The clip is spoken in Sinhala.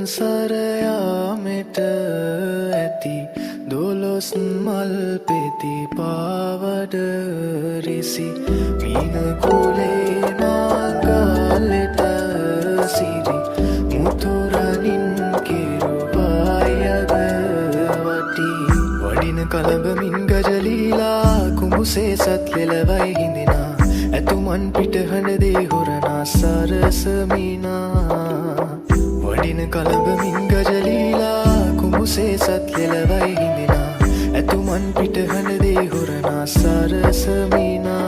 සංසරයාමෙට ඇති දොලොස් මල් පෙති පාවඩ රිසි මීන කුලේ නාගාලෙට සිරි මුතුරනින් කිරුවායද වටි වඩින කලඹමින් ගජලීලා කුඹුසේ සත් ලෙලවයි හිඳිනා ඇතුමන් පිට හඬ දේ හොරනා සරසමිනා වඩින කලඹමින් ගජලීලා කුඹුසේ සත් ලෙලවයි හිඳිනා ඇතුමන් පිට හඬ දේ හොරනා සරසමිනා